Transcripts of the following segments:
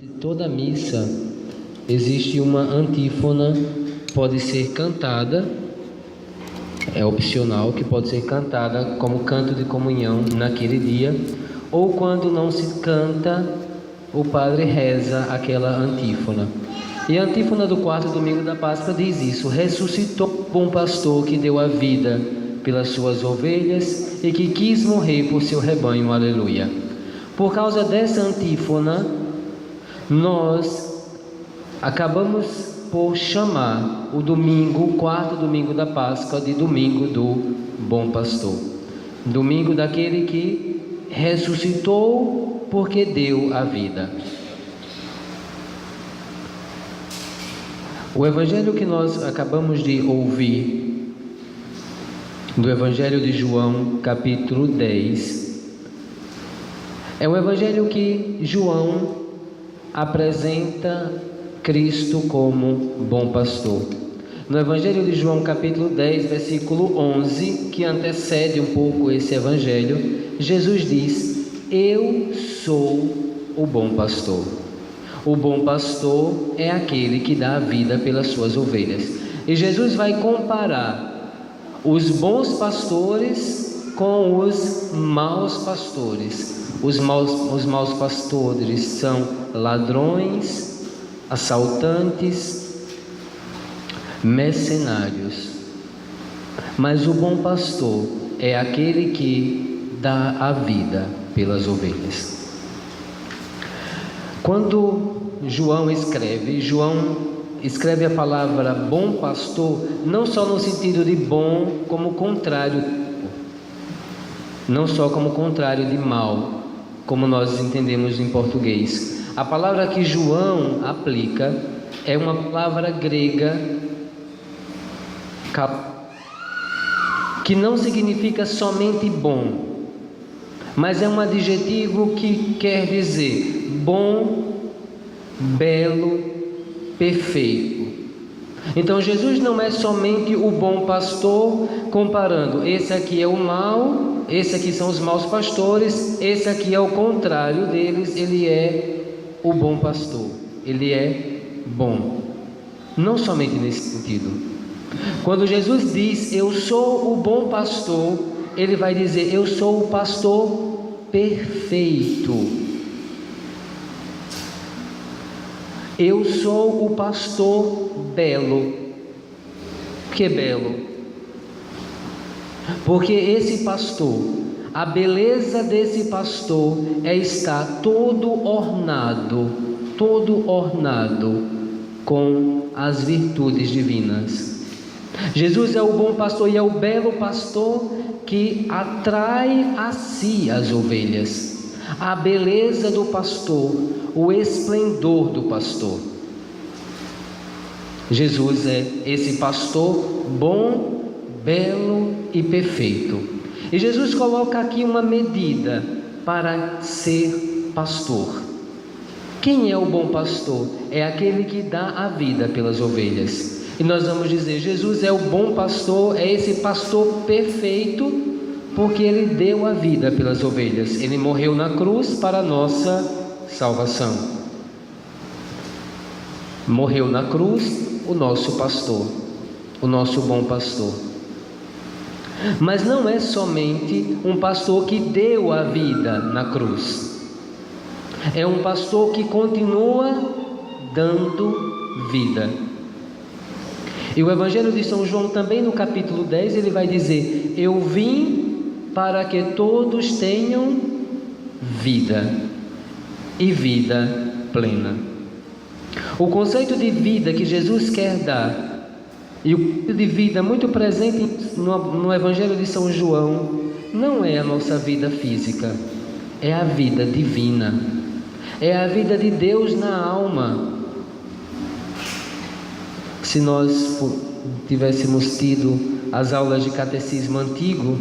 De toda missa existe uma antífona, pode ser cantada, é opcional, que pode ser cantada como canto de comunhão naquele dia, ou quando não se canta, o padre reza aquela antífona. E a antífona do quarto domingo da Páscoa diz isso: ressuscitou o bom pastor que deu a vida pelas suas ovelhas e que quis morrer por seu rebanho, aleluia. Por causa dessa antífona, nós acabamos por chamar o domingo, o quarto domingo da Páscoa, de domingo do bom pastor. Domingo daquele que ressuscitou porque deu a vida. O evangelho que nós acabamos de ouvir, do Evangelho de João, capítulo 10, é um evangelho que João apresenta Cristo como bom pastor. No Evangelho de João, capítulo 10, versículo 11, que antecede um pouco esse evangelho, Jesus diz: eu sou o bom pastor. O bom pastor é aquele que dá a vida pelas suas ovelhas. E Jesus vai comparar os bons pastores com os maus pastores. Os maus pastores são ladrões, assaltantes, mercenários. Mas o bom pastor é aquele que dá a vida pelas ovelhas. Quando João escreve a palavra bom pastor, não só no sentido de bom como contrário, não só como contrário de mal, como nós entendemos em português. A palavra que João aplica é uma palavra grega que não significa somente bom, mas é um adjetivo que quer dizer bom, belo, perfeito. Então Jesus não é somente o bom pastor, comparando esse aqui é o mau, esse aqui são os maus pastores, esse aqui é o contrário deles, ele é o bom pastor, ele é bom. Não somente nesse sentido. Quando Jesus diz eu sou o bom pastor, ele vai dizer eu sou o pastor perfeito. Eu sou o pastor belo. Que belo? Porque esse pastor, a beleza desse pastor é estar todo ornado com as virtudes divinas. Jesus é o bom pastor e é o belo pastor que atrai a si as ovelhas. A beleza do pastor, o esplendor do pastor. Jesus é esse pastor bom, belo e perfeito. E Jesus coloca aqui uma medida para ser pastor. Quem é o bom pastor? É aquele que dá a vida pelas ovelhas. E nós vamos dizer, Jesus é o bom pastor, é esse pastor perfeito, porque ele deu a vida pelas ovelhas. Ele morreu na cruz para a nossa salvação. Morreu na cruz o nosso pastor, o nosso bom pastor. Mas não é somente um pastor que deu a vida na cruz. É um pastor que continua dando vida. E o Evangelho de São João também no capítulo 10, ele vai dizer: eu vim para que todos tenham vida, e vida plena. O conceito de vida que Jesus quer dar, e o conceito de vida muito presente no Evangelho de São João, não é a nossa vida física, é a vida divina, é a vida de Deus na alma. Se nós tivéssemos tido as aulas de catecismo antigo,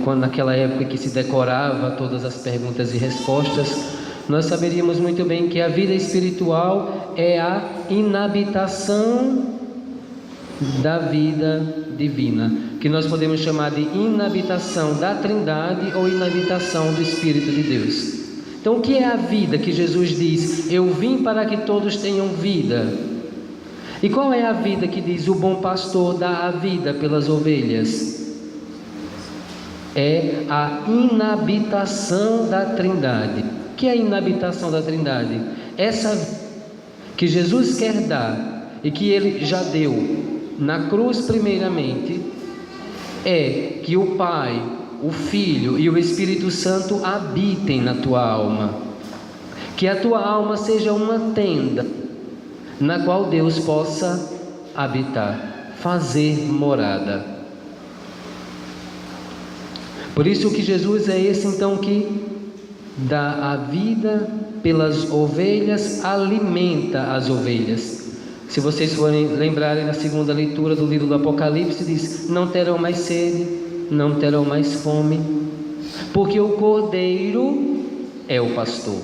quando naquela época que se decorava todas as perguntas e respostas, nós saberíamos muito bem que a vida espiritual é a inabitação da vida divina, que nós podemos chamar de inabitação da Trindade ou inabitação do Espírito de Deus. Então, o que é a vida que Jesus diz? Eu vim para que todos tenham vida. E qual é a vida que diz o bom pastor dá a vida pelas ovelhas? É a inabitação da Trindade. O que é a inabitação da Trindade? Essa que Jesus quer dar e que Ele já deu na cruz primeiramente, é que o Pai, o Filho e o Espírito Santo habitem na tua alma. Que a tua alma seja uma tenda na qual Deus possa habitar, fazer morada. Por isso que Jesus é esse então que dá a vida pelas ovelhas, alimenta as ovelhas. Se vocês forem lembrarem na segunda leitura do livro do Apocalipse, diz: não terão mais sede, não terão mais fome, porque o Cordeiro é o pastor.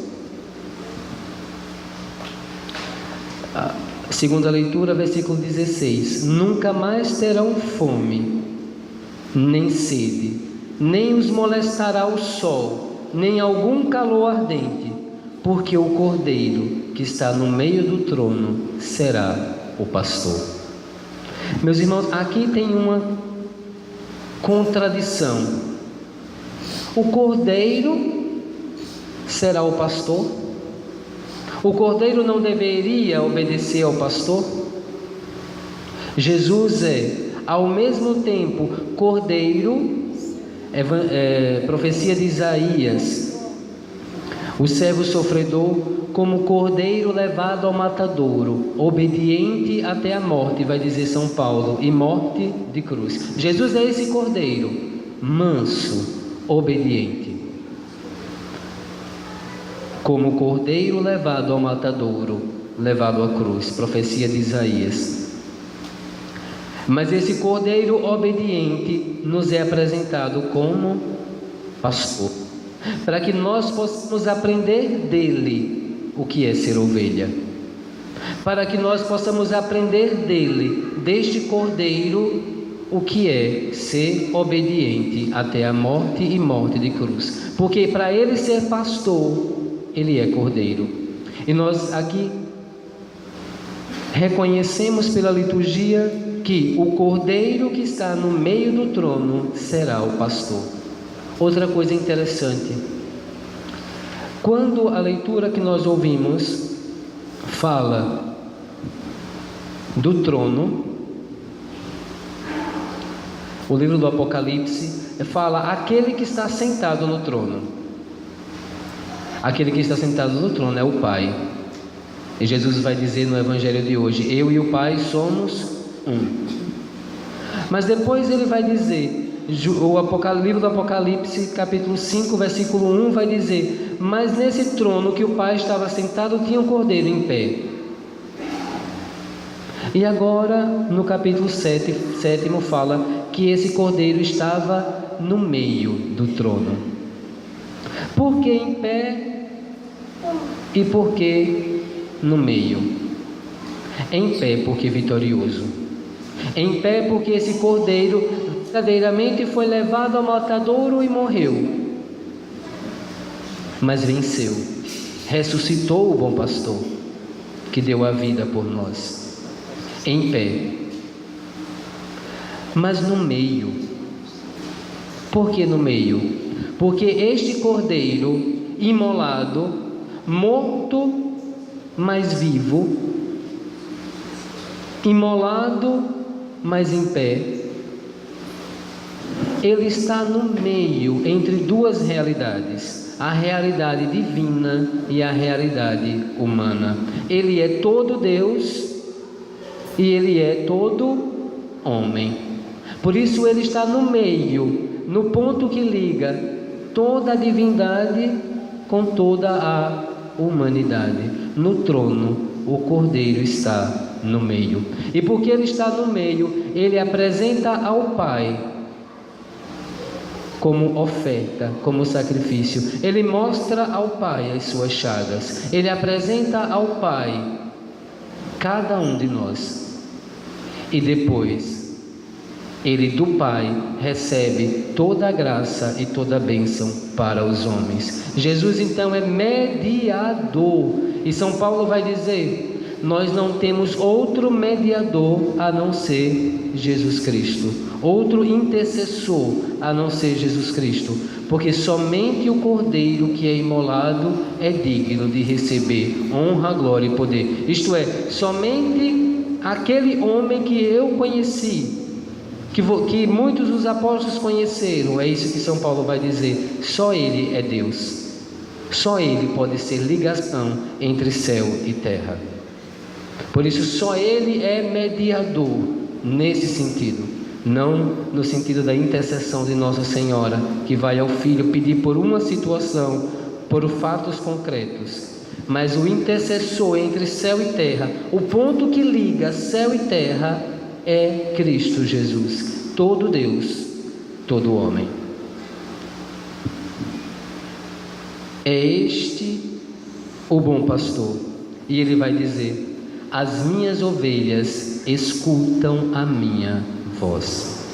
Segunda leitura, versículo 16: nunca mais terão fome, nem sede, nem os molestará o sol, nem algum calor ardente, porque o Cordeiro que está no meio do trono será o pastor. Meus irmãos, aqui tem uma contradição. O Cordeiro será o pastor? O Cordeiro não deveria obedecer ao pastor? Jesus é, ao mesmo tempo, Cordeiro, profecia de Isaías, o servo sofredor, como cordeiro levado ao matadouro, obediente até a morte, vai dizer São Paulo, e morte de cruz. Jesus é esse cordeiro, manso, obediente. Como cordeiro levado ao matadouro, levado à cruz, profecia de Isaías. Mas esse cordeiro obediente nos é apresentado como pastor, para que nós possamos aprender dele o que é ser ovelha, para que nós possamos aprender dele, deste cordeiro, o que é ser obediente até a morte e morte de cruz, porque para ele ser pastor, ele é cordeiro. E nós aqui reconhecemos pela liturgia que o cordeiro que está no meio do trono será o pastor. Outra coisa interessante, quando a leitura que nós ouvimos fala do trono, o livro do Apocalipse fala aquele que está sentado no trono. Aquele que está sentado no trono é o Pai. E Jesus vai dizer no Evangelho de hoje: eu e o Pai somos um. Mas depois ele vai dizer, o livro do Apocalipse, capítulo 5, versículo 1, vai dizer: mas nesse trono que o Pai estava sentado, tinha um cordeiro em pé. E agora, no capítulo 7 fala que esse cordeiro estava no meio do trono. Por que em pé e por que no meio? Em pé porque vitorioso. Em pé porque esse cordeiro verdadeiramente foi levado ao matadouro e morreu, mas venceu, ressuscitou o bom pastor que deu a vida por nós. Em pé. Mas no meio. Por que no meio? Porque este cordeiro imolado, morto, mas vivo, imolado, mas em pé, ele está no meio entre duas realidades, a realidade divina e a realidade humana. Ele é todo Deus e ele é todo homem. Por isso ele está no meio, no ponto que liga toda a divindade com toda a humanidade. No trono, o Cordeiro está no meio. E porque ele está no meio, ele apresenta ao Pai como oferta, como sacrifício. Ele mostra ao Pai as suas chagas. Ele apresenta ao Pai cada um de nós. E depois Ele do Pai recebe toda a graça e toda a bênção para os homens. Jesus então é mediador. E São Paulo vai dizer: nós não temos outro mediador a não ser Jesus Cristo, outro intercessor a não ser Jesus Cristo, porque somente o Cordeiro que é imolado é digno de receber honra, glória e poder. Isto é, somente aquele homem que eu conheci, que muitos dos apóstolos conheceram, é isso que São Paulo vai dizer: só Ele é Deus, só Ele pode ser ligação entre céu e terra. Por isso só Ele é mediador nesse sentido, não no sentido da intercessão de Nossa Senhora, que vai ao Filho pedir por uma situação, por fatos concretos, mas o intercessor entre céu e terra, o ponto que liga céu e terra, é Cristo Jesus, todo Deus, todo homem. É este o bom pastor. E ele vai dizer: as minhas ovelhas escutam a minha voz.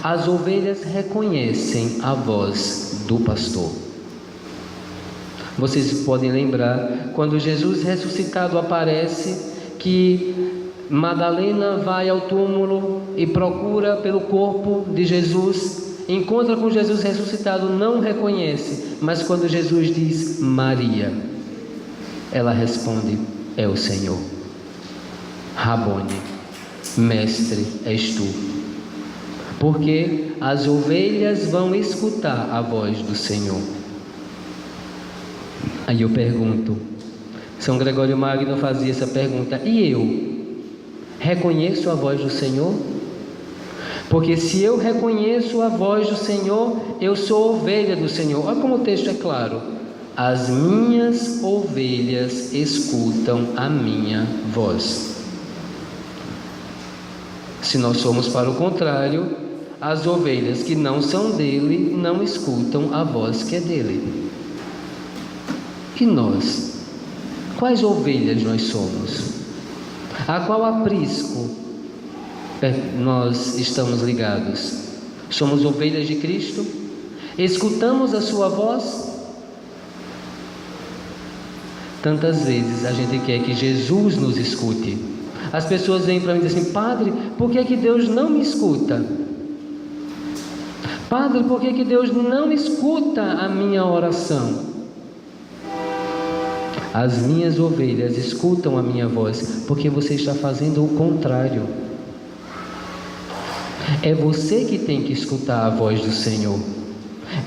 As ovelhas reconhecem a voz do pastor. Vocês podem lembrar, quando Jesus ressuscitado aparece, que Madalena vai ao túmulo e procura pelo corpo de Jesus, encontra com Jesus ressuscitado, não reconhece, mas quando Jesus diz Maria, ela responde: é o Senhor. Rabone, mestre és tu. Porque as ovelhas vão escutar a voz do Senhor. Aí eu pergunto, São Gregório Magno fazia essa pergunta: e eu? Reconheço a voz do Senhor? Porque se eu reconheço a voz do Senhor, eu sou ovelha do Senhor. Olha como o texto é claro: as minhas ovelhas escutam a minha voz. Se nós formos para o contrário, as ovelhas que não são dele não escutam a voz que é dele. E nós? Quais ovelhas nós somos? A qual aprisco nós estamos ligados? Somos ovelhas de Cristo? Escutamos a sua voz? Tantas vezes a gente quer que Jesus nos escute. As pessoas vêm para mim e dizem assim: padre, por que é que Deus não me escuta? Padre, por que é que Deus não escuta a minha oração? As minhas ovelhas escutam a minha voz, porque você está fazendo o contrário. É você que tem que escutar a voz do Senhor.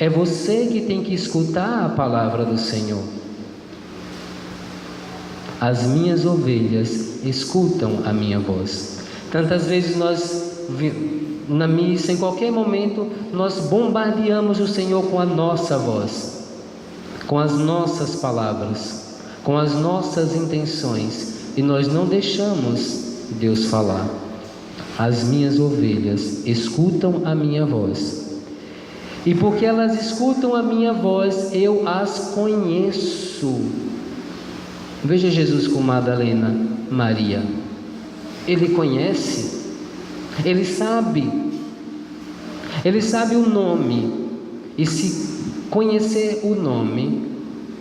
É você que tem que escutar a palavra do Senhor. As minhas ovelhas escutam a minha voz. Tantas vezes nós, na missa, em qualquer momento, nós bombardeamos o Senhor com a nossa voz, com as nossas palavras, com as nossas intenções, e nós não deixamos Deus falar. As minhas ovelhas escutam a minha voz, e porque elas escutam a minha voz, eu as conheço. Veja Jesus com Madalena, Maria. Ele conhece, ele sabe o nome, e se conhecer o nome,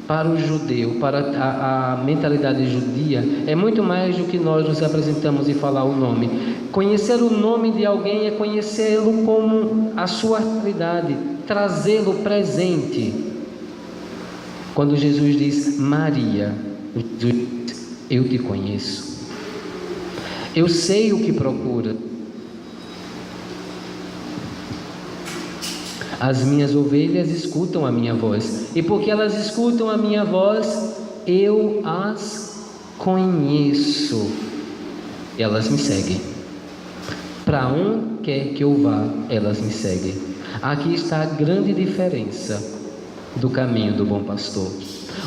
para o judeu, para a mentalidade judia, é muito mais do que nós nos apresentamos e falar o nome. Conhecer o nome de alguém é conhecê-lo como a sua realidade, trazê-lo presente. Quando Jesus diz Maria, Jesus diz: eu te conheço, eu sei o que procura. As minhas ovelhas escutam a minha voz, e porque elas escutam a minha voz, eu as conheço, e elas me seguem. Para onde quer que eu vá, elas me seguem. Aqui está a grande diferença do caminho do bom pastor.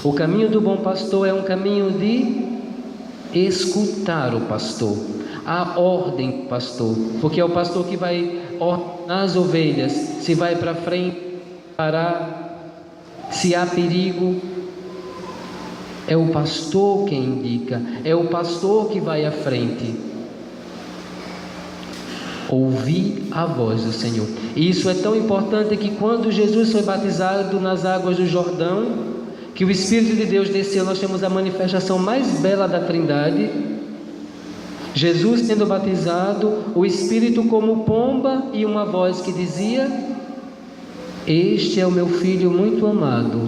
O caminho do bom pastor é um caminho de escutar o pastor, a ordem do pastor, porque é o pastor que vai ordenar as ovelhas, se vai para frente, parar, se há perigo. É o pastor quem indica, é o pastor que vai à frente. Ouvi a voz do Senhor. E isso é tão importante que quando Jesus foi batizado nas águas do Jordão, que o Espírito de Deus desceu, nós temos a manifestação mais bela da Trindade. Jesus tendo batizado, o Espírito como pomba e uma voz que dizia: este é o meu Filho muito amado,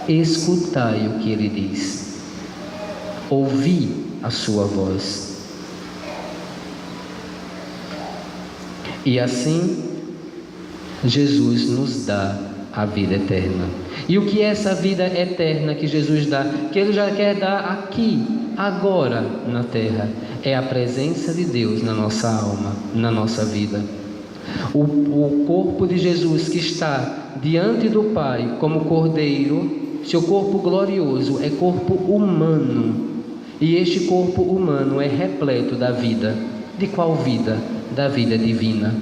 escutai o que ele diz. Ouvi a sua voz. E assim, Jesus nos dá a vida eterna. E o que é essa vida eterna que Jesus dá? Que Ele já quer dar aqui, agora, na terra. É a presença de Deus na nossa alma, na nossa vida. O corpo de Jesus que está diante do Pai como Cordeiro, seu corpo glorioso é corpo humano. E este corpo humano é repleto da vida. De qual vida? Da vida divina.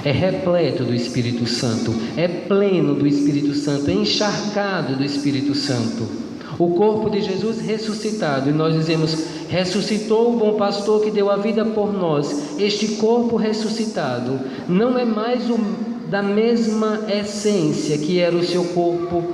É repleto do Espírito Santo, é pleno do Espírito Santo, é encharcado do Espírito Santo. O corpo de Jesus ressuscitado, e nós dizemos: ressuscitou o bom pastor que deu a vida por nós. Este corpo ressuscitado não é mais da mesma essência que era o seu corpo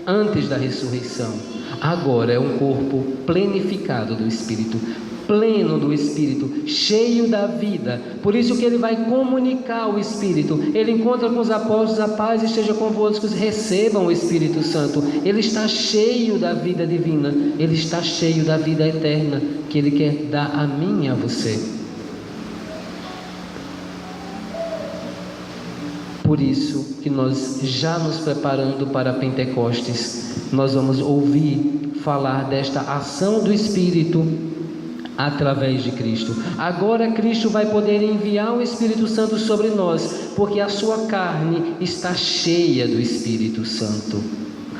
antes da ressurreição. Agora é um corpo plenificado do Espírito, pleno do Espírito, cheio da vida. Por isso que ele vai comunicar o Espírito. Ele encontra com os apóstolos: a paz esteja convosco, recebam o Espírito Santo. Ele está cheio da vida divina, ele está cheio da vida eterna que ele quer dar a mim e a você. Por isso que nós, já nos preparando para Pentecostes, nós vamos ouvir falar desta ação do Espírito através de Cristo. Agora Cristo vai poder enviar o Espírito Santo sobre nós, porque a sua carne está cheia do Espírito Santo.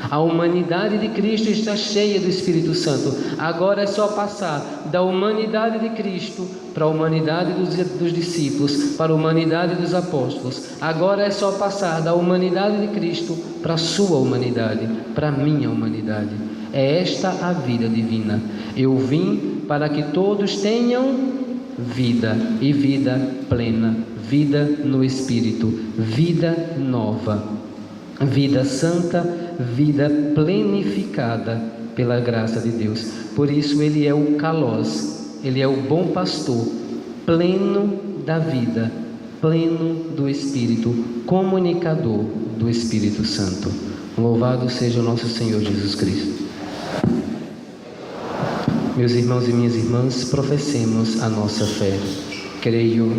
A humanidade de Cristo está cheia do Espírito Santo. Agora é só passar da humanidade de Cristo para a humanidade dos discípulos, para a humanidade dos apóstolos. Agora é só passar da humanidade de Cristo para a sua humanidade, para a minha humanidade. É esta a vida divina. Eu vim para que todos tenham vida, e vida plena, vida no Espírito, vida nova, vida santa, vida plenificada pela graça de Deus. Por isso ele é o Kalós, ele é o bom pastor, pleno da vida, pleno do Espírito, comunicador do Espírito Santo. Louvado seja o nosso Senhor Jesus Cristo. Meus irmãos e minhas irmãs, professemos a nossa fé. Creio